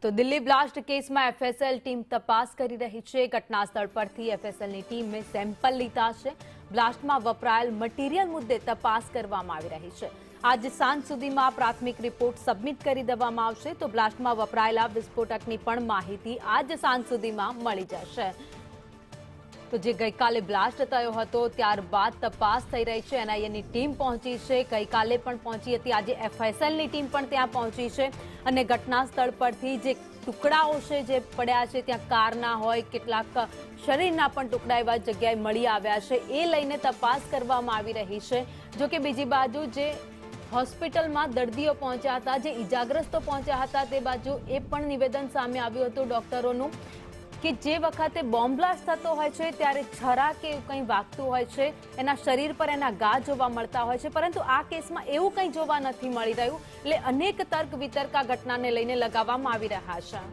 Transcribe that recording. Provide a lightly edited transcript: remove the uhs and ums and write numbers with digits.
તો દિલ્હી બ્લાસ્ટ કેસમાં FSL team તપાસ કરી રહી છે। ઘટના સ્થળ પરથી એફએસએલની ટીમે સેમ્પલ લીધા છે। બ્લાસ્ટમાં વપરાયેલ મટીરીયલ મુદ્દે તપાસ કરવામાં આવી રહી છે। આજ સાંજ સુધીમાં પ્રાથમિક રિપોર્ટ સબમિટ કરી દેવામાં આવશે। તો બ્લાસ્ટમાં વપરાયેલા વિસ્ફોટકની પણ માહિતી આજ સાંજ સુધીમાં મળી જશે। તો જે ગઈકાલે બ્લાસ્ટ થયો હતો ત્યારબાદ તપાસ થઈ રહી છે। એનઆઈએની ટીમ પહોંચી છે, ગઈકાલે પણ પહોંચી હતી, આજે એફએસએલની ટીમ પણ ત્યાં પહોંચી છે અને ઘટના સ્થળ પરથી જે ટુકડાઓ છે જે પડ્યા છે, ત્યાં કારના હોય, કેટલાક શરીરના પણ ટુકડા એવા જગ્યાએ મળી આવ્યા છે, એ લઈને તપાસ કરવામાં આવી રહી છે। જો કે બીજી બાજુ જે હોસ્પિટલમાં દર્દીઓ પહોંચ્યા હતા, જે ઇજાગ્રસ્તો પહોંચ્યા હતા, તે બાજુ એ પણ નિવેદન સામે આવ્યું હતું ડોક્ટરોનું કે જે વખતે બોમ્બ બ્લાસ્ટ થતો હોય છે ત્યારે છરા કે કંઈ વાગતું હોય છે, એના શરીર પર એના ઘા જોવા મળતા હોય છે, પરંતુ આ કેસમાં એવું કંઈ જોવા નથી મળી રહ્યું। એટલે અનેક તર્ક વિતર્ક આ ઘટનાને લઈને લગાવવામાં આવી રહ્યા છે।